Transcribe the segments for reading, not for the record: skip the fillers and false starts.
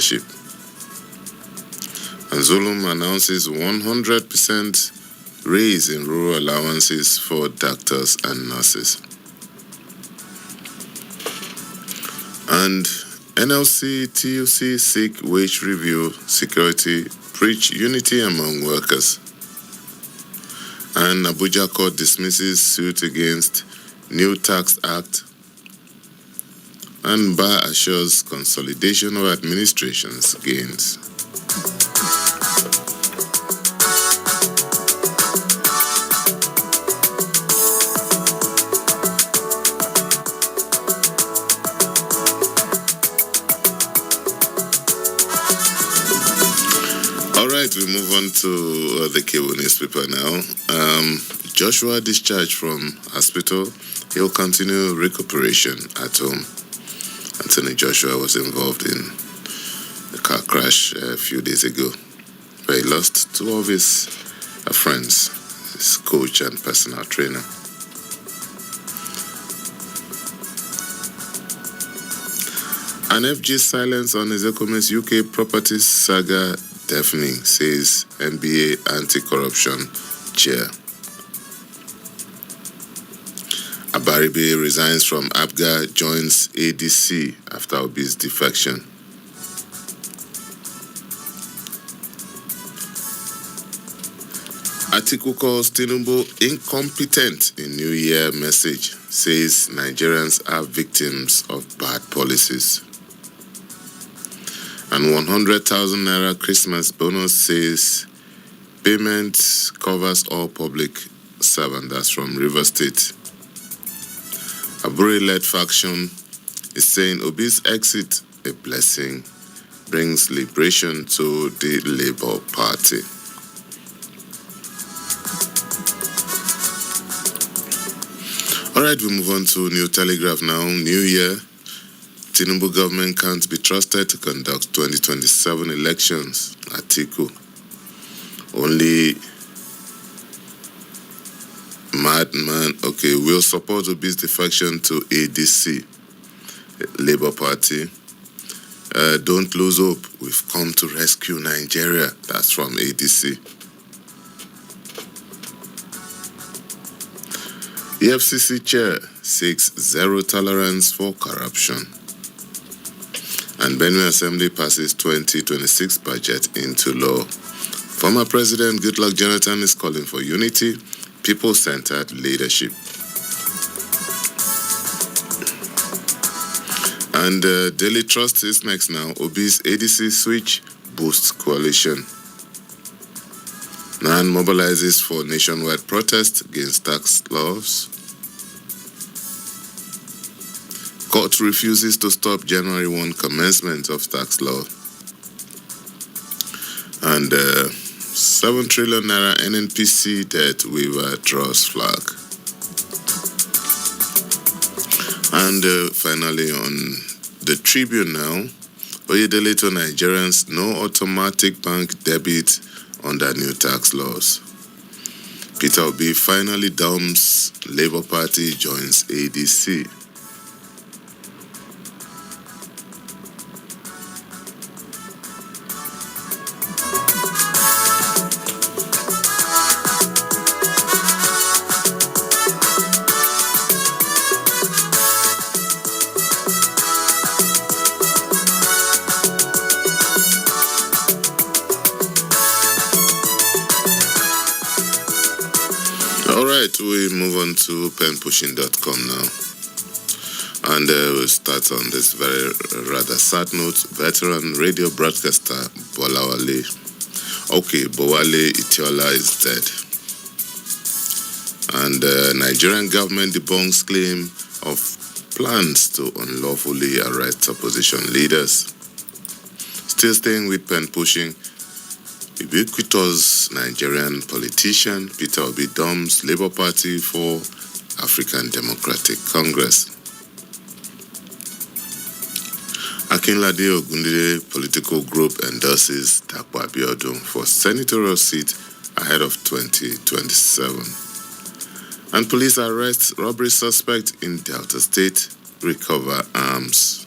leadership. And Zulum announces 100% raise in rural allowances for doctors and nurses. And NLC, TUC seek wage review, security, preach unity among workers. And Abuja court dismisses suit against new tax act. And BA assures consolidation of administration's gains. All right, we move on to the cable newspaper now. Joshua discharged from hospital. He'll continue recuperation at home. Anthony Joshua was involved in a car crash a few days ago, where he lost two of his friends, his coach and personal trainer. An FG silence on Ezekome's UK properties saga deafening, says NBA anti-corruption chair. Abaribe resigns from APGA, joins ADC after Obi's defection. Atiku calls Tinubu incompetent in New Year message, says Nigerians are victims of bad policies. And 100,000 Naira Christmas bonus, says payment covers all public servants. That's from River State. Aburi-led faction is saying Obi's exit, a blessing, brings liberation to the Labour Party. All right, we move on to New Telegraph now. New Year. Tinubu government can't be trusted to conduct 2027 elections. Atiku. Only madman. Okay, we'll support Obi's defection to ADC, Labour Party. Don't lose hope. We've come to rescue Nigeria. That's from ADC. EFCC chair seeks zero tolerance for corruption. And Benue Assembly passes 2026 budget into law. Former President Goodluck Jonathan is calling for unity, people-centered leadership. And Daily Trust is next now. Obi's ADC switch boosts coalition. NAN mobilizes for nationwide protest against tax laws. Court refuses to stop January 1 commencement of tax law. And 7 trillion Naira NNPC debt waiver draws flag. And finally on the Tribune now, Oyedele to Nigerians, no automatic bank debit under new tax laws. Peter Obi finally dumps Labour Party, joins ADC. All right, we move on to penpushing.com now. And we'll start on this very rather sad note. Veteran radio broadcaster Bolawale. Okay, Bowale Itiola is dead. And Nigerian government debunks claim of plans to unlawfully arrest opposition leaders. Still staying with pen pushing, ubiquitous Nigerian politician Peter Obi dumps Labour Party for African Democratic Congress. Akinlade Ogundide political group endorses Dapo Abiodun for senatorial seat ahead of 2027. And police arrest robbery suspect in Delta State, recover arms.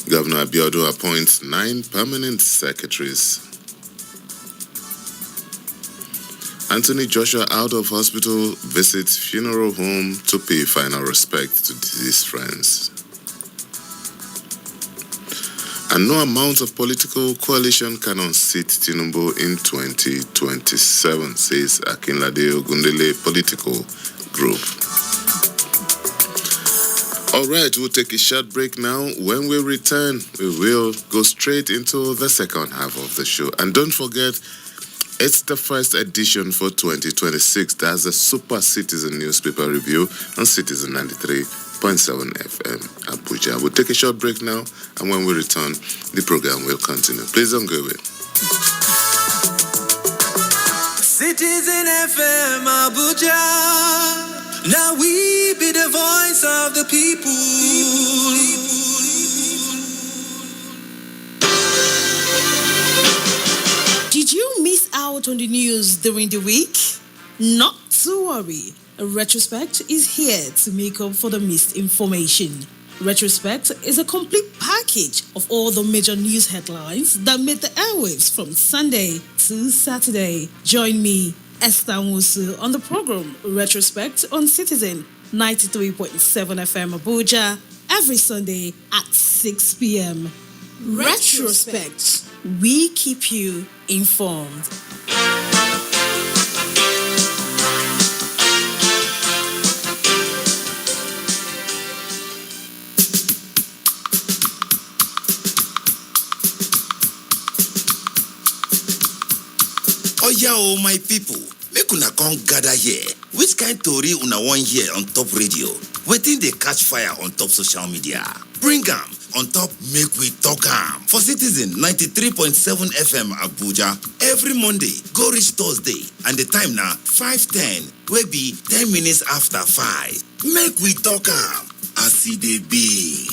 Governor Abiodun appoints 9 permanent secretaries. Anthony Joshua out of hospital visits funeral home to pay final respect to deceased friends. And no amount of political coalition can unseat Tinubu in 2027, says Akinlade Ogundele Political Group. All right, we'll take a short break now. When we return, we will go straight into the second half of the show. And don't forget, it's the first edition for 2026. That's a Super Citizen newspaper review on Citizen 93.7 FM Abuja. We'll take a short break now, and when we return, the program will continue. Please don't go away. Citizen FM Abuja. Now we be the voice of the people. Did you miss out on the news during the week? Not to worry. Retrospect is here to make up for the missed information. Retrospect is a complete package of all the major news headlines that made the airwaves from Sunday to Saturday. Join me, Esther Musu, on the program Retrospect on Citizen 93.7 FM Abuja every Sunday at 6 p.m. Retrospect. We keep you informed. Oya o my people, make una come gather here. Which kind tori una wan hear on top radio? Wetin dey catch fire on top social media? Bring am on top make we talk am for Citizen 93.7 FM Abuja every Monday go reach Thursday, and the time na 5:10 wey be 10 minutes after 5. Make we talk am as e dey be.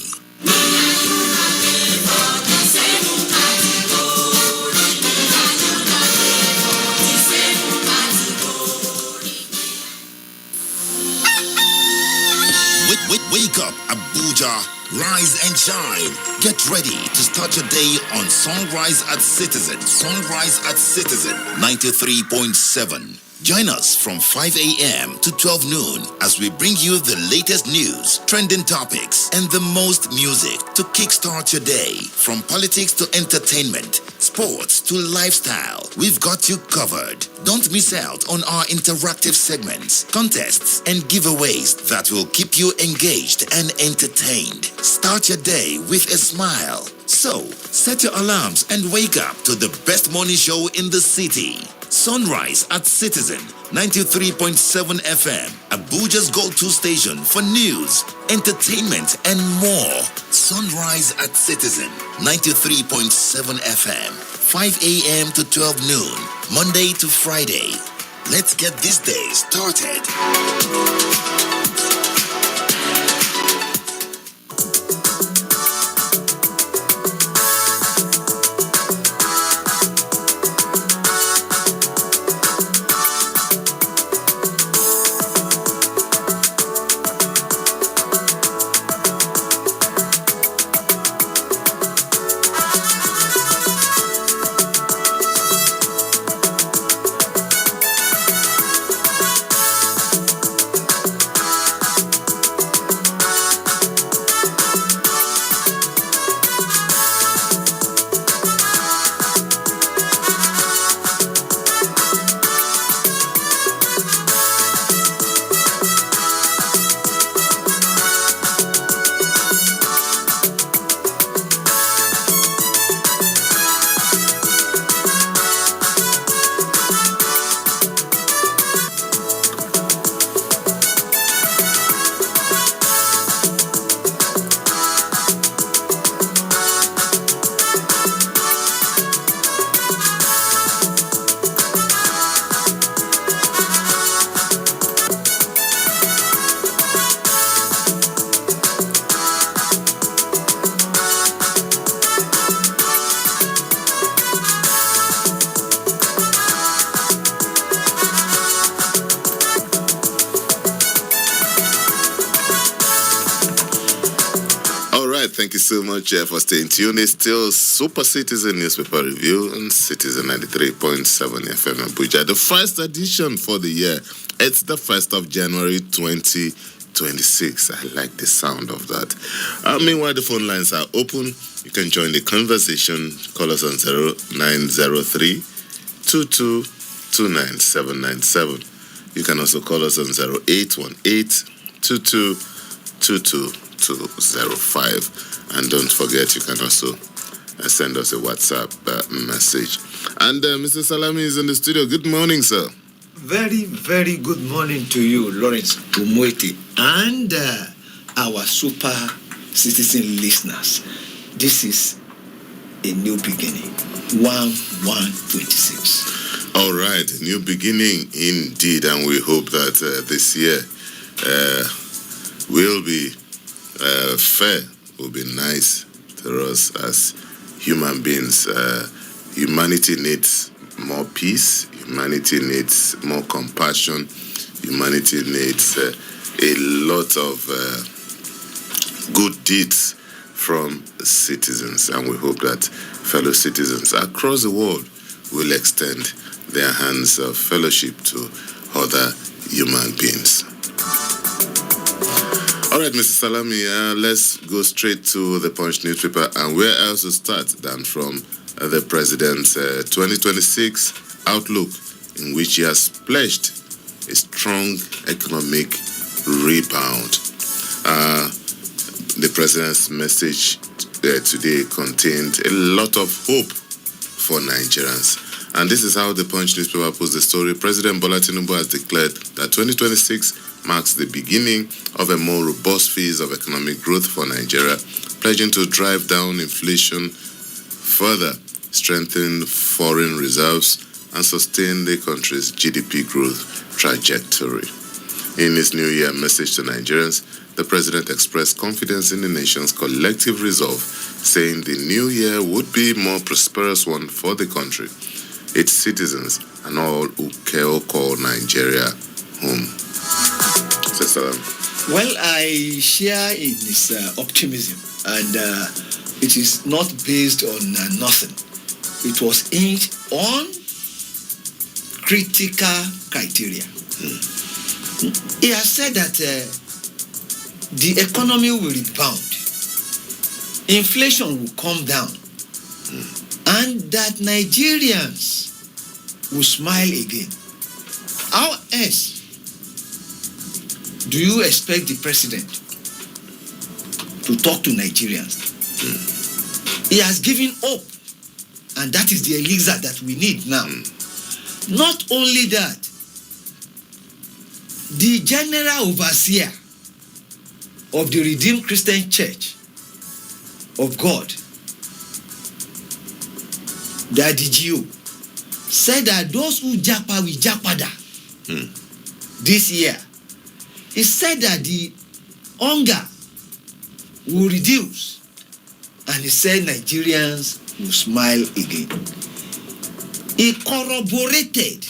Wake up, Abuja. Rise and shine. Get ready to start your day on Sunrise at Citizen. Sunrise at Citizen 93.7. Join us from 5 a.m. to 12 noon as we bring you the latest news, trending topics, and the most music to kickstart your day. From politics to entertainment, sports to lifestyle, we've got you covered. Don't miss out on our interactive segments, contests, and giveaways that will keep you engaged and entertained. Start your day with a smile. So, set your alarms and wake up to the best morning show in the city. Sunrise at Citizen 93.7 FM, Abuja's go-to station for news, entertainment, and more. Sunrise at Citizen 93.7 FM, 5 a.m. to 12 noon, Monday to Friday. Let's get this day started. thank you so much for staying tuned. It's still Super Citizen Newspaper Review on Citizen 93.7 FM Abuja. The first edition for the year. It's the 1st of January 2026. I like the sound of that. Meanwhile, the phone lines are open. You can join the conversation. Call us on 0903 2229797. You can also call us on 0818 2222205. And don't forget, you can also send us a WhatsApp message. And Mr. Salami is in the studio. Good morning, sir. Very, very good morning to you, Lawrence Umweti, and our Super Citizen listeners. This is a new beginning. 1/1/26. All right, a new beginning indeed, and we hope that this year will be fair, will be nice to us as human beings. Humanity needs more peace. Humanity needs more compassion. Humanity needs a lot of good deeds from citizens, and we hope that fellow citizens across the world will extend their hands of fellowship to other human beings. All right, Mr. Salami, let's go straight to the Punch newspaper, and where else to start than from the President's 2026 outlook, in which he has pledged a strong economic rebound. The President's message today contained a lot of hope for Nigerians. And this is how the Punch newspaper puts the story. President Bola Tinubu has declared that 2026 marks the beginning of a more robust phase of economic growth for Nigeria, pledging to drive down inflation further, strengthen foreign reserves, and sustain the country's GDP growth trajectory. In his New Year message to Nigerians, the President expressed confidence in the nation's collective resolve, saying the new year would be a more prosperous one for the country, its citizens, and all who call Nigeria home. Well, I share in his optimism, and it is not based on nothing. It was hinged on critical criteria. He has said that the economy will rebound, inflation will come down, and that Nigerians will smile again. How else do you expect the president to talk to Nigerians? He has given hope, and that is the elixir that we need now. Not only that, the general overseer of the Redeemed Christian Church of God, the DGO, said that those who japa will japada this year. He said that the hunger will reduce, and he said Nigerians will smile again. He corroborated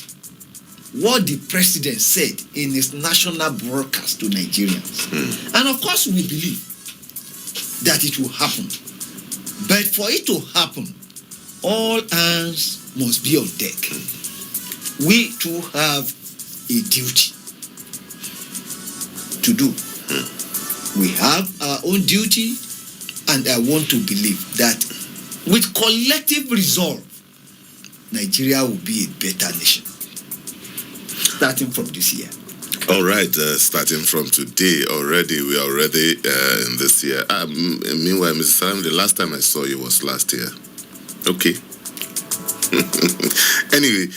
what the president said in his national broadcast to Nigerians. And of course, we believe that it will happen. But for it to happen, all hands must be on deck. We too have a duty to do. We have our own duty, and I want to believe that with collective resolve, Nigeria will be a better nation, starting from this year. All right, starting from today already, we are already in this year. Meanwhile, Mr. Salam, the last time I saw you was last year. Okay. Anyway,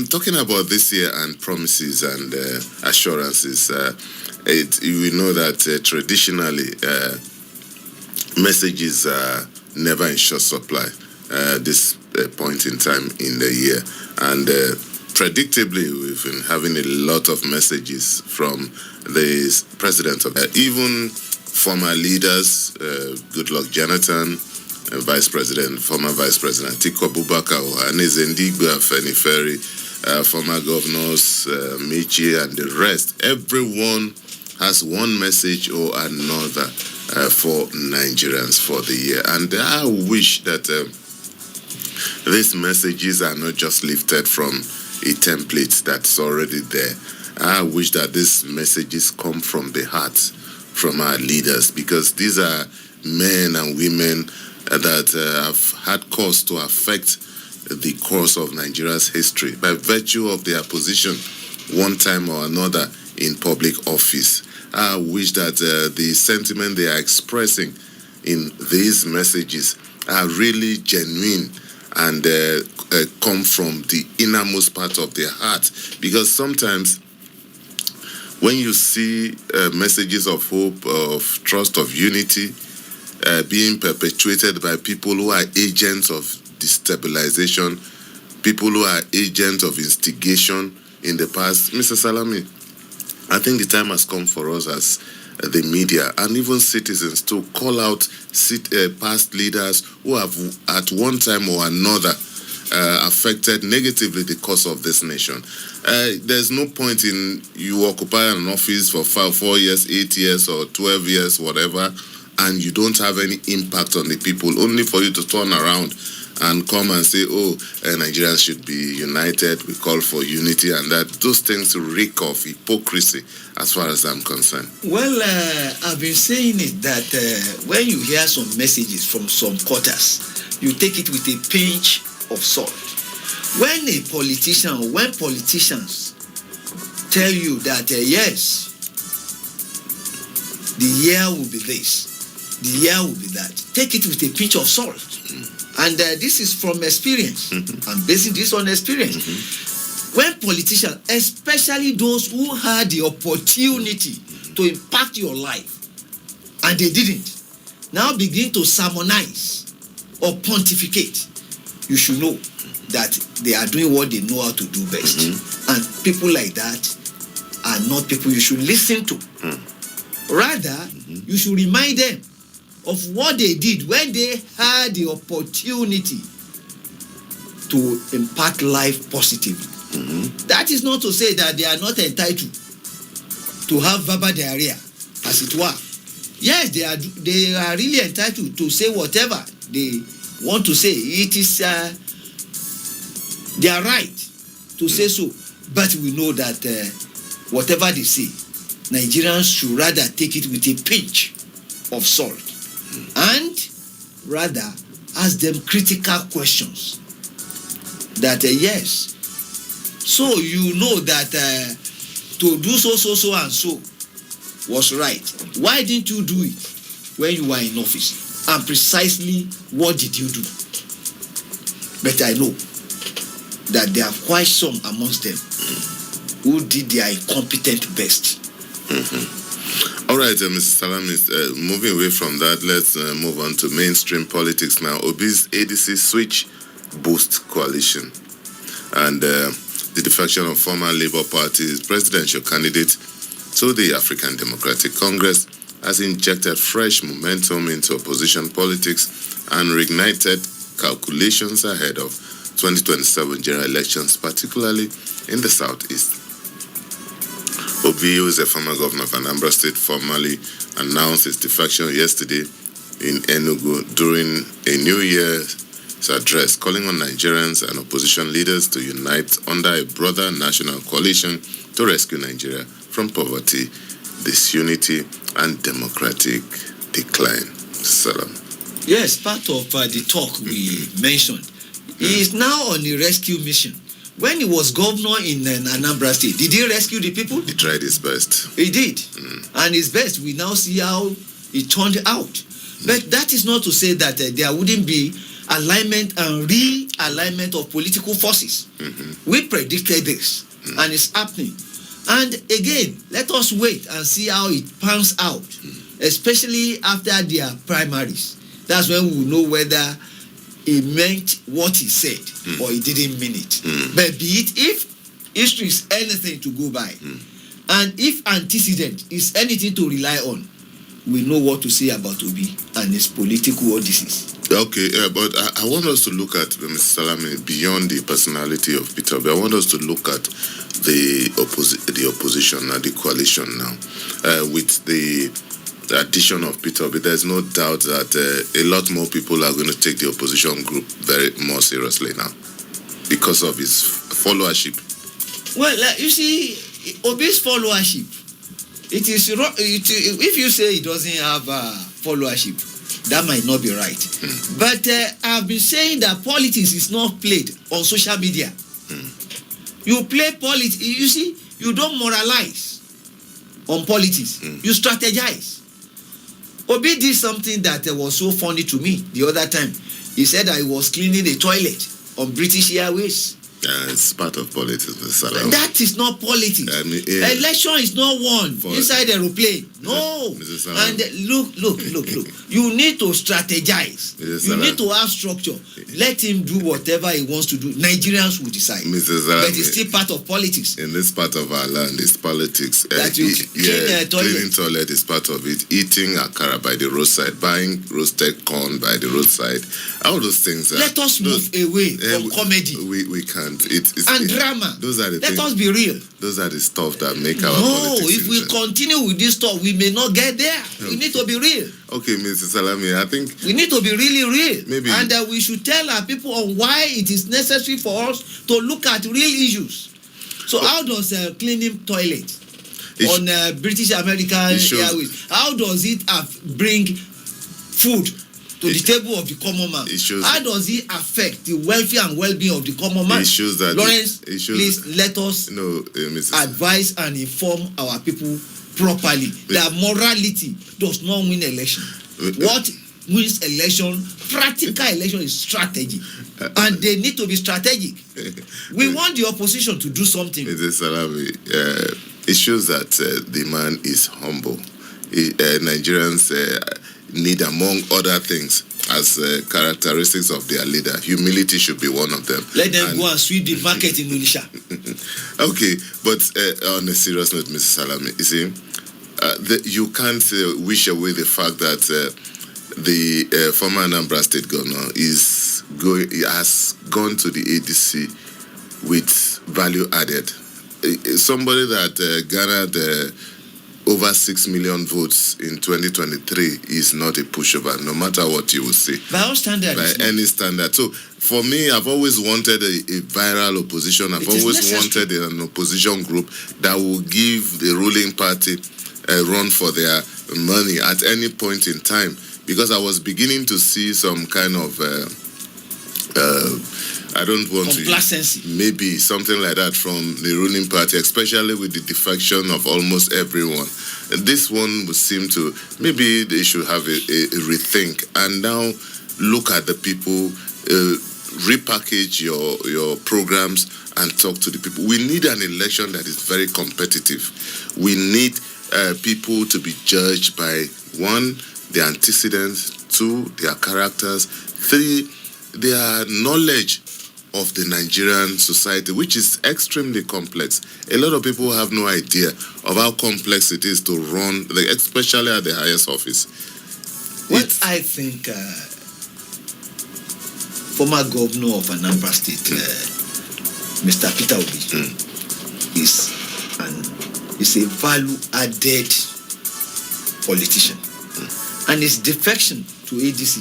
talking about this year and promises and assurances, we know that traditionally messages are never in short supply this point in time in the year, and predictably we've been having a lot of messages from the president of even former leaders, Goodluck Jonathan, former Vice President Atiku Abubakar, Ohanaeze Ndigbo, Afenifere, former governors, Michi, and the rest. Everyone has one message or another for Nigerians for the year. And I wish that these messages are not just lifted from a template that's already there. I wish that these messages come from the heart, from our leaders, because these are men and women that have had cause to affect the course of Nigeria's history by virtue of their position one time or another in public office. I wish that the sentiment they are expressing in these messages are really genuine and come from the innermost part of their heart. Because sometimes when you see messages of hope, of trust, of unity being perpetuated by people who are agents of destabilization, people who are agents of instigation in the past, Mr. Salami, I think the time has come for us as the media and even citizens to call out past leaders who have at one time or another affected negatively the course of this nation. There's no point in you occupy an office for 4 years, 8 years, or 12 years, whatever, and you don't have any impact on the people, only for you to turn around and come and say, Nigerians should be united, we call for unity, and that those things reek of hypocrisy as far as I'm concerned. Well, I've been saying it that when you hear some messages from some quarters, you take it with a pinch of salt. When politicians tell you that, yes, the year will be this, the year will be that, take it with a pinch of salt. And this is from experience. I'm basing this on experience. When politicians, especially those who had the opportunity to impact your life, and they didn't, now begin to sermonize or pontificate, you should know that they are doing what they know how to do best. And people like that are not people you should listen to. Rather, you should remind them of what they did when they had the opportunity to impact life positively. That is not to say that they are not entitled to have verbal diarrhea, as it were. Yes, they are really entitled to say whatever they want to say. It is their right to say so. But we know that whatever they say, Nigerians should rather take it with a pinch of salt and rather ask them critical questions. That yes, so you know that to do so and so was right. Why didn't you do it when you were in office? And precisely what did you do? But I know that there are quite some amongst them who did their incompetent best. All right, Mr. Salamis, moving away from that, let's move on to mainstream politics now. Obi's ADC switch boost coalition. And the defection of former Labour Party's presidential candidate to the African Democratic Congress has injected fresh momentum into opposition politics and reignited calculations ahead of 2027 general elections, particularly in the southeast. Obi, who is a former governor of Anambra State, formally announced his defection yesterday in Enugu during a New Year's address, calling on Nigerians and opposition leaders to unite under a broader national coalition to rescue Nigeria from poverty, disunity, and democratic decline. Salam. Yes, part of the talk we mentioned. He is now on a rescue mission. When he was governor in Anambra State, did he rescue the people? He tried his best. He did. And his best, we now see how it turned out. But that is not to say that there wouldn't be alignment and realignment of political forces. We predicted this, and it's happening. And again, let us wait and see how it pans out, especially after their primaries. That's when we will know whether he meant what he said or he didn't mean it. But be it, if history is anything to go by, and if antecedent is anything to rely on, we know what to say about Obi and his political odysseys. Okay, but I want us to look at, Mr. Salami, beyond the personality of Peter Obi. I want us to look at the opposition and the coalition now, with the the addition of Peter Obi, there's no doubt that a lot more people are going to take the opposition group very more seriously now because of his followership. Well, you see, Obi's followership, it is if you say he doesn't have followership, that might not be right. But I've been saying that politics is not played on social media. You play politics, you see, you don't moralize on politics. You strategize. Obi did something that was so funny to me the other time. He said that he was cleaning a toilet on British Airways. It's part of politics, Mr. Salam. That is not politics. Election is not won inside the aeroplane. No. And look. You need to strategize. You need to have structure. Let him do whatever he wants to do. Nigerians will decide. But it's still part of politics. In this part of our land, it's politics. That you cleaning toilet is part of it. Eating akara by the roadside, buying roasted corn by the roadside. All those things. Let us move away from comedy. We can't. Drama. Those are the Let us be real. Those are the stuff that make our politics. No, if we continue with this stuff, we may not get there. Okay. We need to be real. Okay, Mr. Salami, I think we need to be really real. Maybe. And we should tell our people on why it is necessary for us to look at real issues. So how does cleaning toilet on British American Airways, how does it bring food to the table of the common man? How does it affect the welfare and well-being of the common man? It shows that Lawrence, please let us advise and inform our people properly that morality does not win election. What wins election, practical election, is strategy. And they need to be strategic. We want the opposition to do something. It shows that the man is humble. Nigerians need, among other things, as characteristics of their leader, humility should be one of them. Let them go and sweep the market in Onitsha. Okay, but on a serious note, Mr. Salami, you see, you can't wish away the fact that the former Anambra State governor has gone to the ADC with value added. Somebody that garnered over 6 million votes in 2023 is not a pushover, no matter what you will say. By all standards. By any standard. So, for me, I've always wanted a viral opposition. I've always wanted an opposition group that will give the ruling party a run for their money at any point in time. Because I was beginning to see some kind of I don't want complacency. Maybe something like that from the ruling party, especially with the defection of almost everyone. This one would seem to, maybe they should have a rethink and now look at the people, repackage your programs and talk to the people. We need an election that is very competitive. We need people to be judged by, 1, their antecedents, 2, their characters, 3, their knowledge of the Nigerian society, which is extremely complex. A lot of people have no idea of how complex it is to run, especially at the highest office. What I think former governor of Anambra State, Mr. Peter Obi, is a value-added politician. And his defection to ADC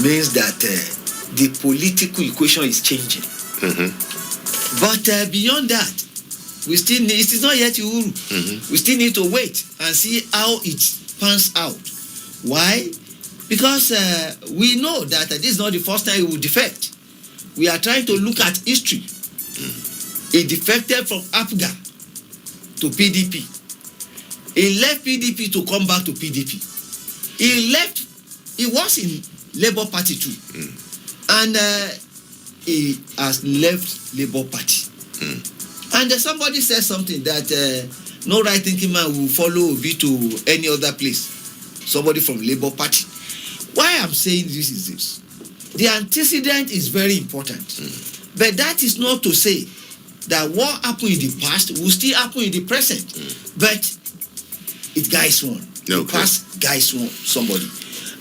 means that the political equation is changing. But beyond that, we still need, it is not yet Uhuru. We still need to wait and see how it pans out. Why? Because we know that this is not the first time he will defect. We are trying to look at history. He defected from APGA to PDP. He left PDP to come back to PDP. He was in Labour Party too. And he has left Labour Party. And somebody said something that no right thinking man will follow Obi to any other place. Somebody from Labour Party. Why I'm saying this is this. The antecedent is very important. But that is not to say that what happened in the past will still happen in the present. But it guides one. The past guides one, somebody.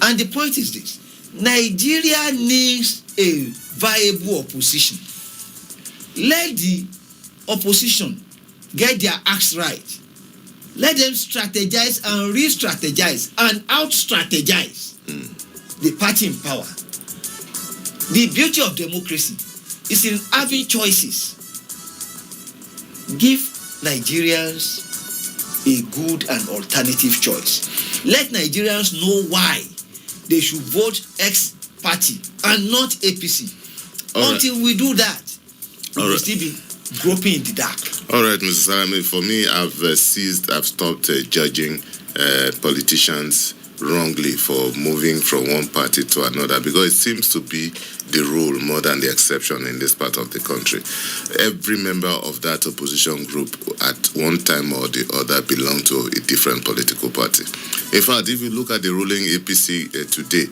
And the point is this. Nigeria needs a viable opposition. Let the opposition get their acts right. Let them strategize and re-strategize and out-strategize the party in power. The beauty of democracy is in having choices. Give Nigerians a good and alternative choice. Let Nigerians know why they should vote X party and not APC. Until we do that, we will still be groping in the dark. All right, Mr. Salami, for me, I've stopped judging politicians wrongly for moving from one party to another, because it seems to be the rule more than the exception in this part of the country. Every member of that opposition group at one time or the other belonged to a different political party. In fact, if you look at the ruling APC today,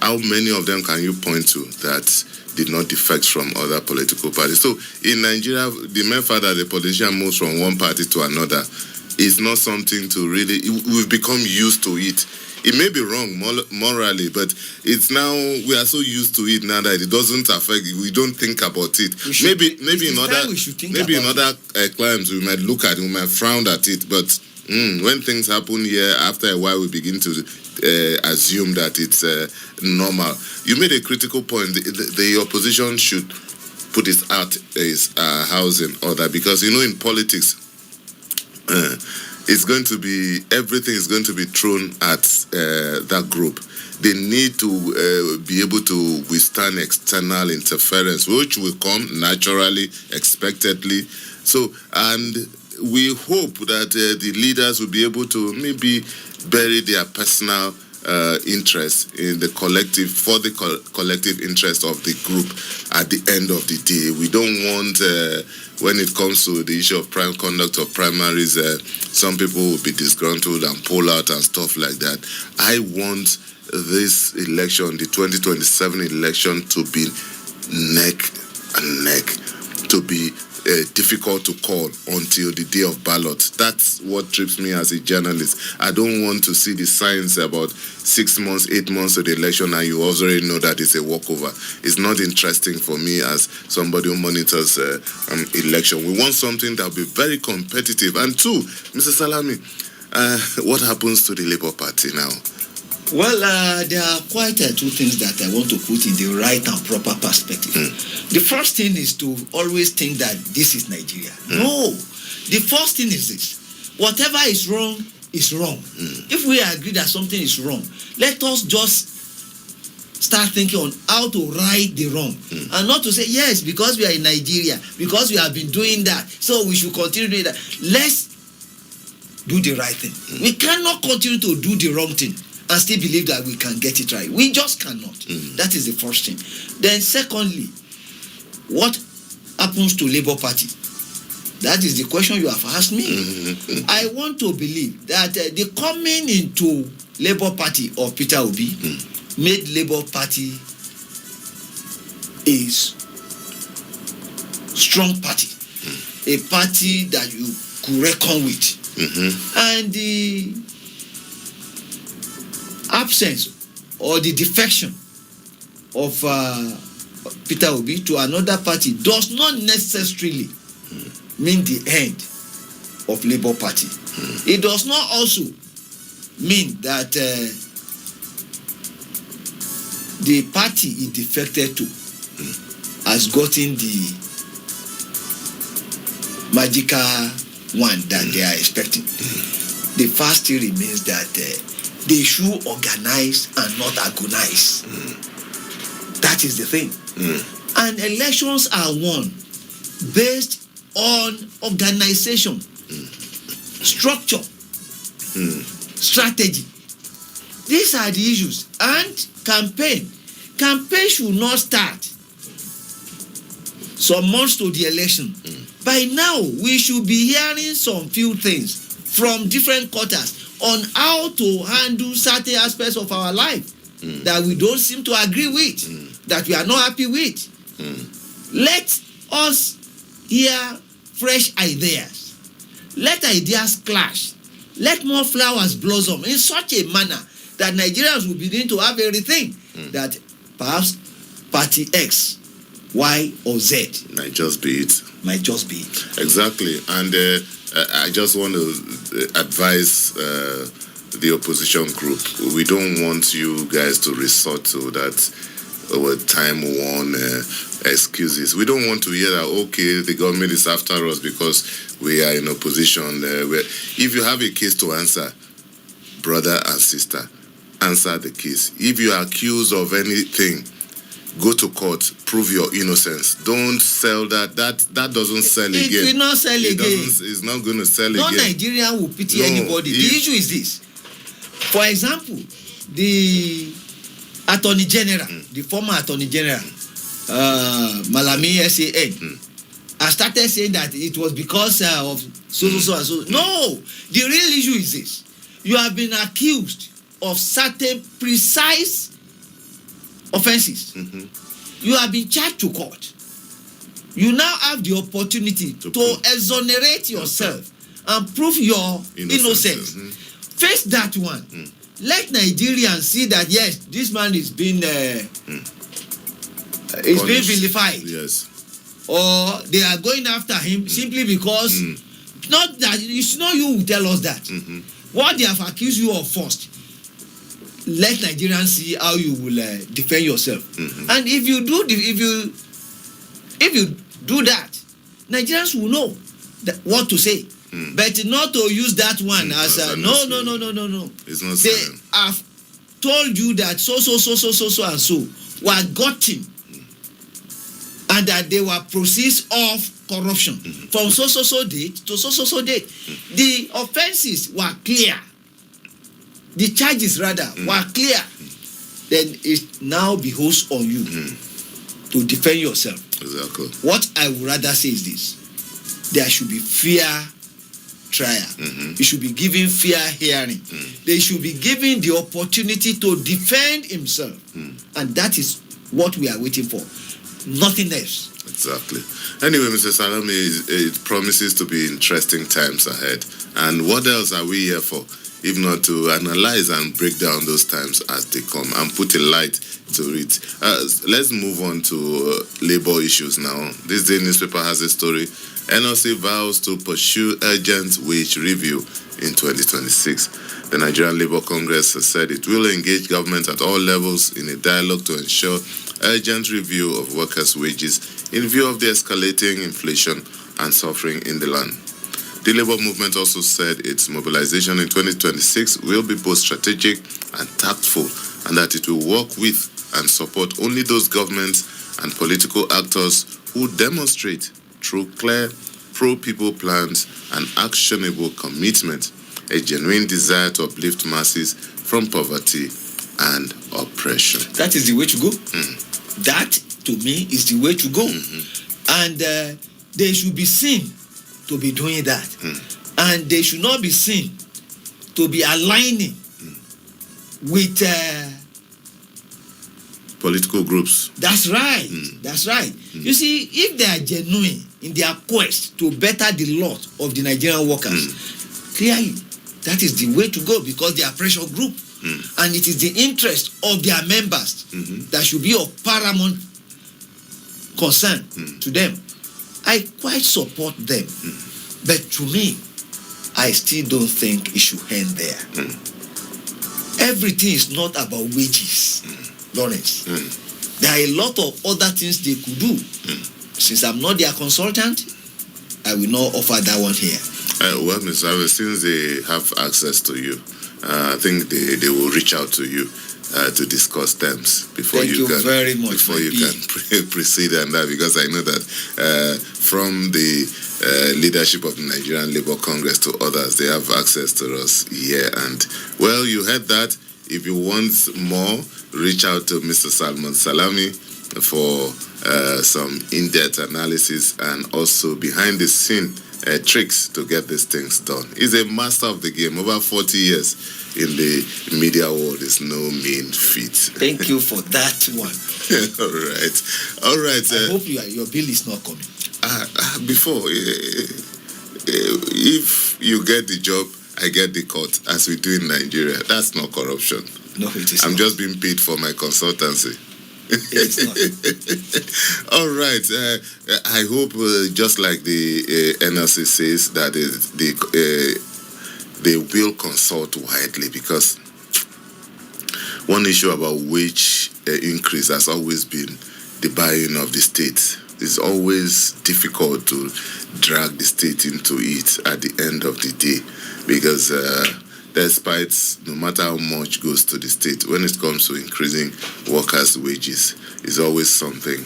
how many of them can you point to that did not defect from other political parties? So in Nigeria, the mere fact that the politician moves from one party to another is not something to really, we've become used to it. It may be wrong morally, but it's now, we are so used to it now that it doesn't affect, we don't think about it. Maybe in other climes we might look at it, we might frown at it, but when things happen here, after a while we begin to assume that it's normal. You made a critical point. The opposition should put its house in order, because in politics, it's going to be, everything is going to be thrown at that group. They need to be able to withstand external interference, which will come naturally, expectedly. So, and we hope that the leaders will be able to maybe bury their personal interest in the collective, for the collective interest of the group at the end of the day. We don't want, when it comes to the issue of conduct of primaries, some people will be disgruntled and pull out and stuff like that. I want this election, the 2027 election, to be neck and neck, to be difficult to call until the day of ballot. That's what trips me as a journalist. I don't want to see the signs about 6 months, 8 months to the election and you already know that it's a walkover. It's not interesting for me as somebody who monitors election. We want something that will be very competitive. And two, Mr. Salami, what happens to the Labour Party now? Well, there are quite two things that I want to put in the right and proper perspective. The first thing is to always think that this is Nigeria. No. The first thing is this. Whatever is wrong is wrong. If we agree that something is wrong, let us just start thinking on how to right the wrong. And not to say, yes, because we are in Nigeria, because we have been doing that, so we should continue doing that. Let's do the right thing. We cannot continue to do the wrong thing and still believe that we can get it right. We just cannot. That is the first thing. Then secondly, what happens to Labour Party? That is the question you have asked me. I want to believe that the coming into Labour Party of Peter Obi made Labour Party a strong party, a party that you could reckon with. And the absence or the defection of Peter Obi to another party does not necessarily mean the end of Labour Party. It does not also mean that the party he defected to has gotten the magical one that they are expecting. The fact still remains that they should organize and not agonize. That is the thing. And elections are won based on organization, structure, strategy. These are the issues. And campaign should not start some months to the election. By now, we should be hearing some few things from different quarters on how to handle certain aspects of our life that we don't seem to agree with, that we are not happy with. Let us hear fresh ideas. Let ideas clash. Let more flowers blossom in such a manner that Nigerians will begin to have everything that perhaps party X, Y, or Z might just be it. Might just be it. Exactly. And I just want to advise the opposition group. We don't want you guys to resort to that time-worn excuses. We don't want to hear that, okay, the government is after us because we are in opposition. If you have a case to answer, brother and sister, answer the case. If you are accused of anything, go to court, prove your innocence. Don't sell that. That doesn't sell again. It will not sell again. It's not going to sell no again. No Nigerian will pity anybody. The issue is this. For example, the Attorney General, the former Attorney General, Malami SAN, I started saying that it was because of so. No, the real issue is this. You have been accused of certain precise offenses. You have been charged to court. You now have the opportunity to exonerate yourself and prove your innocence. Face that one. Let Nigerians see that yes, this man is being being vilified. Yes. Or they are going after him simply because not that it's not you who tell us that. What they have accused you of first. Let Nigerians see how you will defend yourself. And if you do that, Nigerians will know what to say. But not to use that one as a no. It's not they saying. have told you that so and so were gotten and that they were proceeds of corruption from so date to so date. The offenses were clear. The charges rather were clear. Then it now behoves on you to defend yourself. Exactly. What I would rather say is this: there should be fair trial. He should be given fair hearing. They should be given the opportunity to defend himself. And that is what we are waiting for. Nothing else. Exactly. Anyway, Mr. Salami, it promises to be interesting times ahead. And what else are we here for, if not to analyze and break down those times as they come and put a light to it? Let's move on to labor issues now. This day newspaper has a story. NLC vows to pursue urgent wage review in 2026. The Nigerian Labour Congress has said it will engage government at all levels in a dialogue to ensure urgent review of workers' wages in view of the escalating inflation and suffering in the land. The Labour movement also said its mobilization in 2026 will be both strategic and tactful, and that it will work with and support only those governments and political actors who demonstrate through clear pro-people plans and actionable commitment a genuine desire to uplift masses from poverty and oppression. That is the way to go. That, to me, is the way to go. And they should be seen to be doing that. And they should not be seen to be aligning with political groups. That's right. That's right. You see, if they are genuine in their quest to better the lot of the Nigerian workers, clearly that is the way to go, because they are pressure group. And it is the interest of their members that should be of paramount concern to them. I quite support them. But to me, I still don't think it should end there. Everything is not about wages, Lawrence. There are a lot of other things they could do. Since I'm not their consultant, I will not offer that one here. Well, Mr. Abbas, since they have access to you, I think they will reach out to you to discuss terms before Thank you can very much, before you can proceed on that, because I know that from the leadership of the Nigerian Labour Congress to others, they have access to us here. And well, you heard that. If you want more, reach out to Mr. Salman Salami for some in-depth analysis and also behind the scene tricks to get these things done. He's a master of the game. Over 40 years in the media world is no mean feat. Thank you for that one. All right. I hope your bill is not coming. Before, if you get the job, I get the cut, as we do in Nigeria. That's not corruption. No, it is I'm not. just being paid for my consultancy. It's not. All right. I hope, just like the NLC says, that they will consult widely, because one issue about wage increase has always been the buy-in of the state. It's always difficult to drag the state into it at the end of the day, because despite no matter how much goes to the state, when it comes to increasing workers' wages, it's always something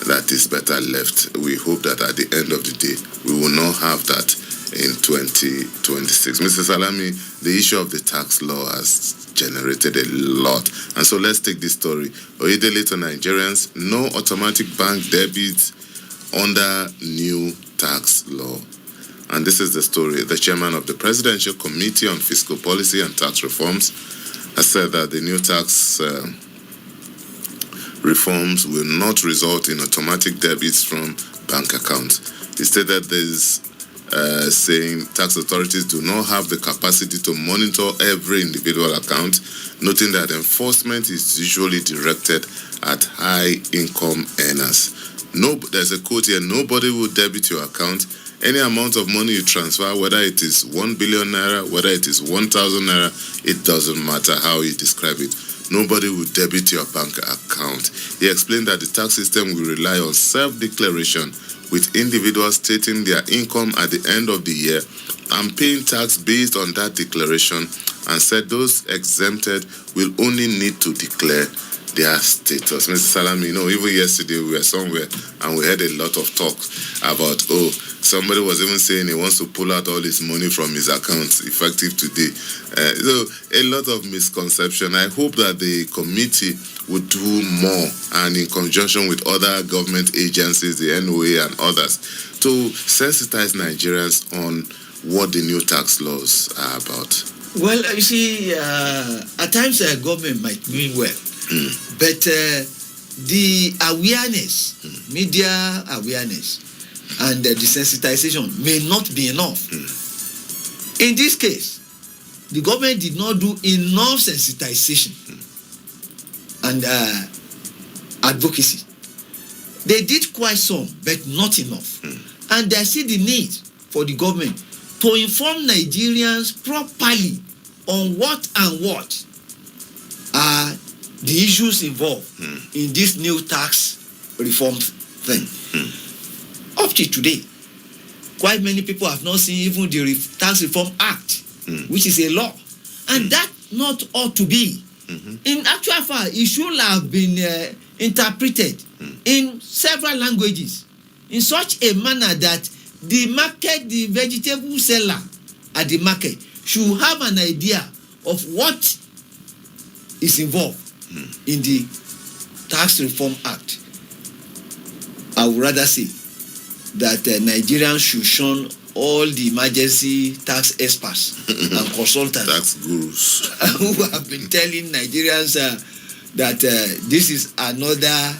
that is better left. We hope that at the end of the day, we will not have that in 2026. Mr. Salami, the issue of the tax law has generated a lot. And so let's take this story. Oyedele to Nigerians, no automatic bank debits under new tax law. And this is the story. The chairman of the Presidential Committee on Fiscal Policy and Tax Reforms has said that the new tax reforms will not result in automatic debits from bank accounts. He stated this saying tax authorities do not have the capacity to monitor every individual account, noting that enforcement is usually directed at high-income earners. There's a quote here: nobody will debit your account. Any amount of money you transfer, whether it is 1 billion naira, whether it is 1,000 naira, it doesn't matter how you describe it. Nobody will debit your bank account. He explained that the tax system will rely on self-declaration, with individuals stating their income at the end of the year and paying tax based on that declaration, and said those exempted will only need to declare their status. Mr. Salami, even yesterday we were somewhere and we heard a lot of talk about, somebody was even saying he wants to pull out all his money from his accounts effective today. So a lot of misconception. I hope that the committee would do more, and in conjunction with other government agencies, the NOA and others, to sensitize Nigerians on what the new tax laws are about. Well, you see, at times government might mean well, but the awareness, media awareness, and the sensitization may not be enough. In this case, the government did not do enough sensitization and advocacy. They did quite some, but not enough. And I see the need for the government to inform Nigerians properly on what are the issues involved in this new tax reform thing. Up to today, quite many people have not seen even the Tax Reform Act, which is a law. And that not ought to be. In actual fact, it should have been interpreted in several languages in such a manner that the vegetable seller at the market should have an idea of what is involved in the Tax Reform Act. I would rather say that Nigerians should shun all the emergency tax experts and consultants, tax gurus, who have been telling Nigerians that this is another.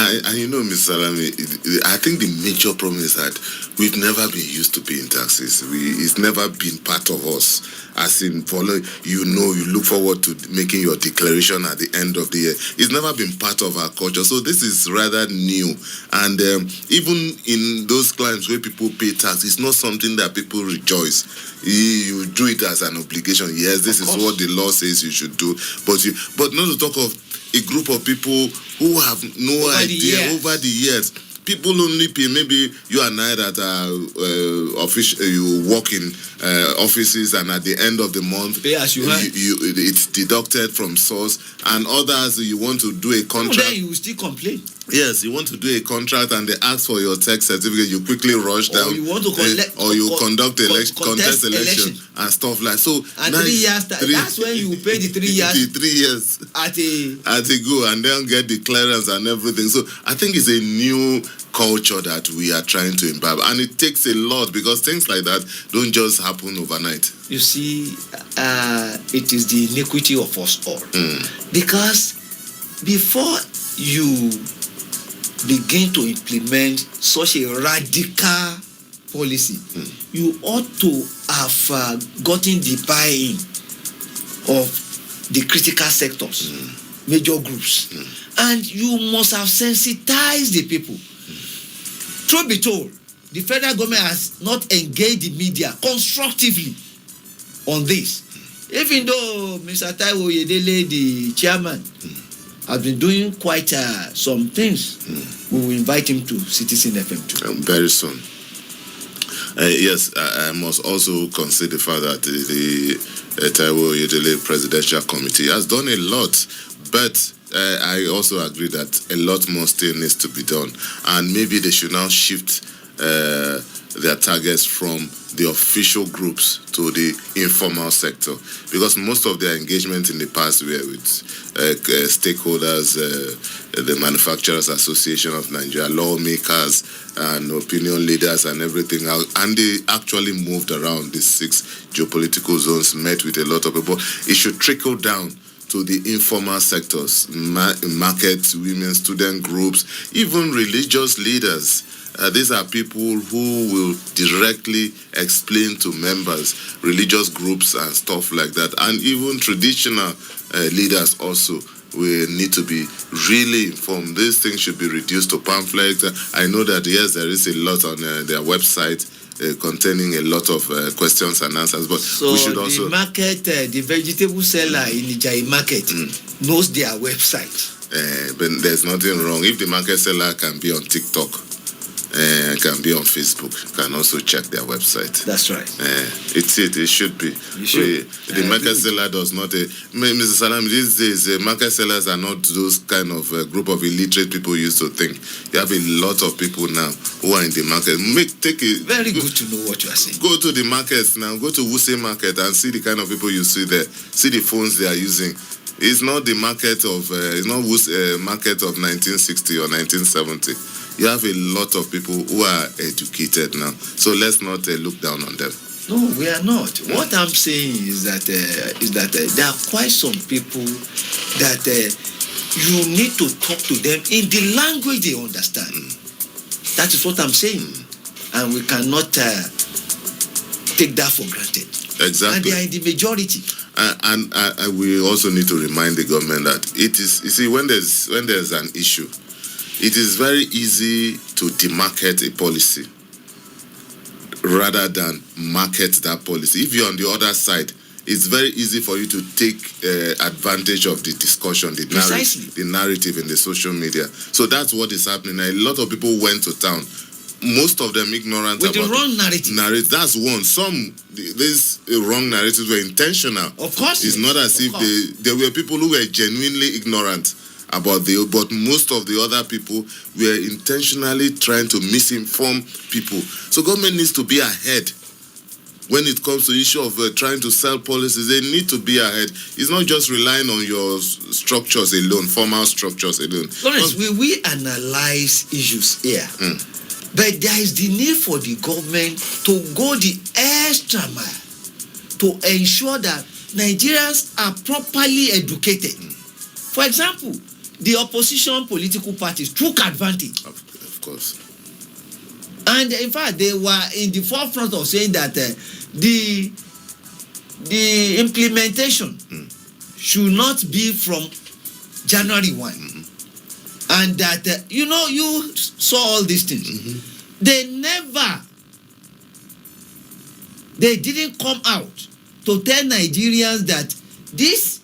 And Mr. Salami, I think the major problem is that we've never been used to paying taxes. It's never been part of us. As in, you look forward to making your declaration at the end of the year. It's never been part of our culture. So this is rather new. And even in those climes where people pay tax, it's not something that people rejoice. You do it as an obligation. Yes, this is what the law says you should do. But not to talk of a group of people who have no idea over the years. People only pay, maybe you and I that are you work in offices, and at the end of the month, pay as you it's deducted from source, and others you want to do a contract. Then you will still complain. Yes, you want to do a contract and they ask for your tax certificate, you quickly rush down. Or you want to conduct contest election and stuff like so. And 3 years, that's when you pay the 3 years. The 3 years at a go, and then get the clearance and everything. So I think it's a new culture that we are trying to imbibe, and it takes a lot, because things like that don't just happen overnight. You see, it is the iniquity of us all. Because before you begin to implement such a radical policy, you ought to have gotten the buy-in of the critical sectors, major groups. And you must have sensitized the people. Truth be told, the federal government has not engaged the media constructively on this. Even though Mr. Taiwo Oyedele, the chairman, has been doing quite some things, we will invite him to Citizen FM too. Very soon. Yes, I must also consider the fact that the Taiwo Oyedele Presidential Committee has done a lot, but I also agree that a lot more still needs to be done, and maybe they should now shift their targets from the official groups to the informal sector, because most of their engagement in the past were with stakeholders, the Manufacturers Association of Nigeria, lawmakers and opinion leaders and everything else, and they actually moved around the 6 geopolitical zones, met with a lot of people. It should trickle down to the informal sectors, markets, women, student groups, even religious leaders. These are people who will directly explain to members, religious groups and stuff like that. And even traditional leaders also will need to be really informed. These things should be reduced to pamphlets. I know that, yes, there is a lot on their website containing a lot of questions and answers, but so we should also... the market, the vegetable seller in the Jai market knows their website. But there's nothing wrong. If the market seller can be on TikTok, can be on Facebook, can also check their website. That's right. It should be. The market seller does not... Mr. Salam, these days, market sellers are not those kind of group of illiterate people used to think. You have a lot of people now who are in the market. Very good to know what you are saying. Go to the markets now. Go to Wuse Market and see the kind of people you see there. See the phones they are using. It's not the market of... it's not Wuse market of 1960 or 1970. You have a lot of people who are educated now. So let's not look down on them. No, we are not. What I'm saying is that there are quite some people that you need to talk to them in the language they understand. That is what I'm saying. And we cannot take that for granted. Exactly. And they are in the majority. And we also need to remind the government that it is, you see, when there's an issue, it is very easy to demarcate a policy rather than market that policy. If you're on the other side, it's very easy for you to take advantage of the discussion, the narrative in the social media. So that's what is happening. A lot of people went to town, most of them ignorant with about the wrong narrative. That's one. These wrong narratives were intentional. Of course. It's not as if there were people who were genuinely ignorant about but most of the other people were intentionally trying to misinform people. So government needs to be ahead when it comes to the issue of trying to sell policies. They need to be ahead. It's not just relying on your structures alone, formal structures alone. Lawrence, we analyze issues here. But there is the need for the government to go the extra mile to ensure that Nigerians are properly educated. For example, the opposition political parties took advantage. Of course. And in fact, they were in the forefront of saying that the implementation should not be from January 1. And that, you saw all these things. They didn't come out to tell Nigerians that this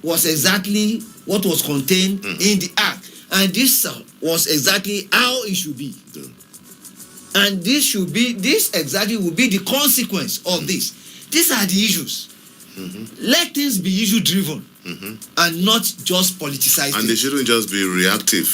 was exactly what was contained in the act, and this was exactly how it should be. And this exactly will be the consequence of this. These are the issues. Let things be issue driven and not just politicized. And they shouldn't just be reactive.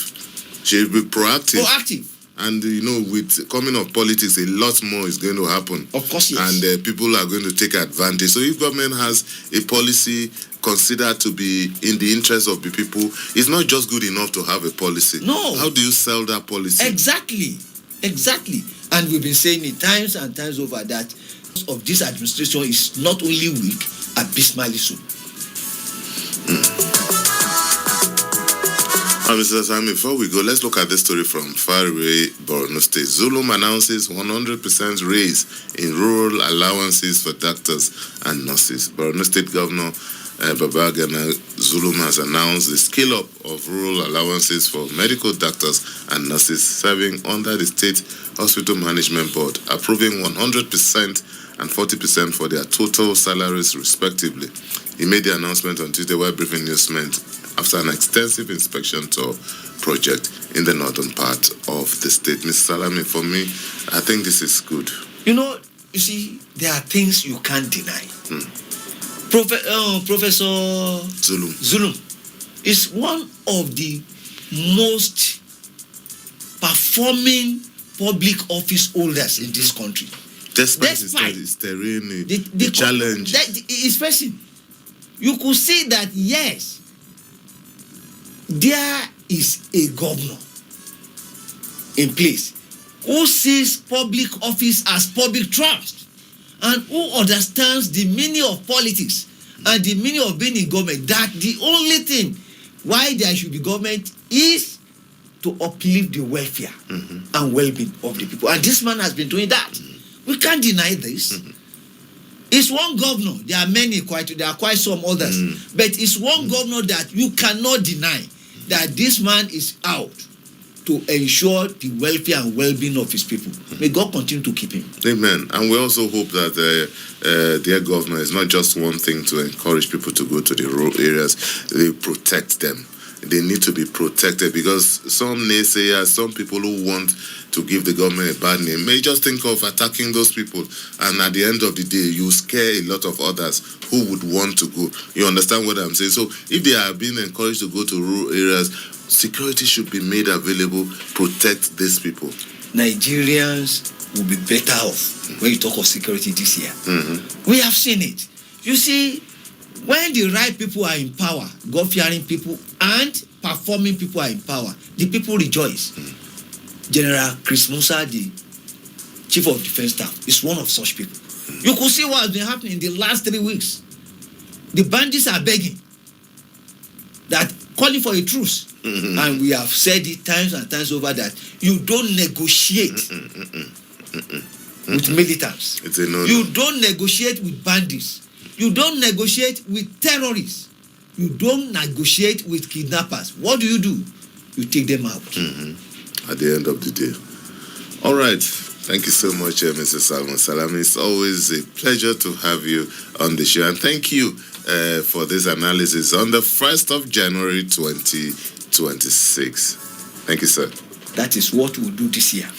Should be proactive. And with coming of politics, a lot more is going to happen. Of course, yes. And people are going to take advantage. So if government has a policy considered to be in the interest of the people, it's not just good enough to have a policy. No. How do you sell that policy? Exactly. And we've been saying it times and times over that of this administration is not only weak, abysmally so. Mr. Sam, before we go, let's look at this story from faraway Borno State. Zulum announces 100% raise in rural allowances for doctors and nurses. Borno State Governor Babagana Zulum has announced the scale-up of rural allowances for medical doctors and nurses serving under the State Hospital Management Board, approving 100% and 40% for their total salaries respectively. He made the announcement on Tuesday while briefing newsmen after an extensive inspection tour project in the northern part of the state. Mr. Salami, for me, I think this is good. You see, there are things you can't deny. Professor Zulum is one of the most performing public office holders in this country. Despite his terrain, the challenge. That is facing. You could see that, yes, there is a governor in place who sees public office as public trust and who understands the meaning of politics and the meaning of being in government, that the only thing why there should be government is to uplift the welfare and well-being of the people. And this man has been doing that. We can't deny this. It's one governor. There are many, there are quite some others. But it's one governor that you cannot deny that this man is out to ensure the welfare and well-being of his people. May God continue to keep him. Amen. And we also hope that their governor is not just one thing to encourage people to go to the rural areas. They protect them. They need to be protected, because some naysayers, some people who want to give the government a bad name may just think of attacking those people, and at the end of the day you scare a lot of others who would want to go. You understand what I'm saying? So if they are being encouraged to go to rural areas, security should be made available, protect these people. Nigerians will be better off when you talk of security this year. We have seen it. You see, when the right people are in power, God-fearing people and performing people are in power, the people rejoice. General Chris Musa, the Chief of Defense Staff, is one of such people. You could see what has been happening in the last 3 weeks. The bandits are begging, that calling for a truce. And we have said it times and times over that you don't negotiate with militants. It's a no-no. You don't negotiate with bandits. You don't negotiate with terrorists. You don't negotiate with kidnappers. What do? You take them out. At the end of the day. All right. Thank you so much, Mr. Salman Salami. It's always a pleasure to have you on the show. And thank you for this analysis on the 1st of January 2026. Thank you, sir. That is what we'll do this year.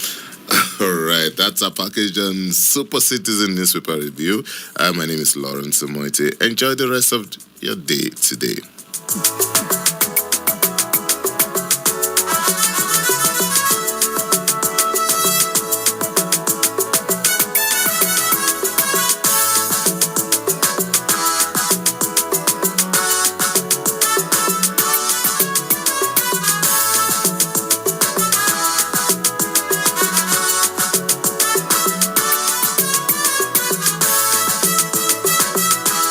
All right, that's our package on Super Citizen Newspaper Review. My name is Lawrence Omoite. Enjoy the rest of your day today.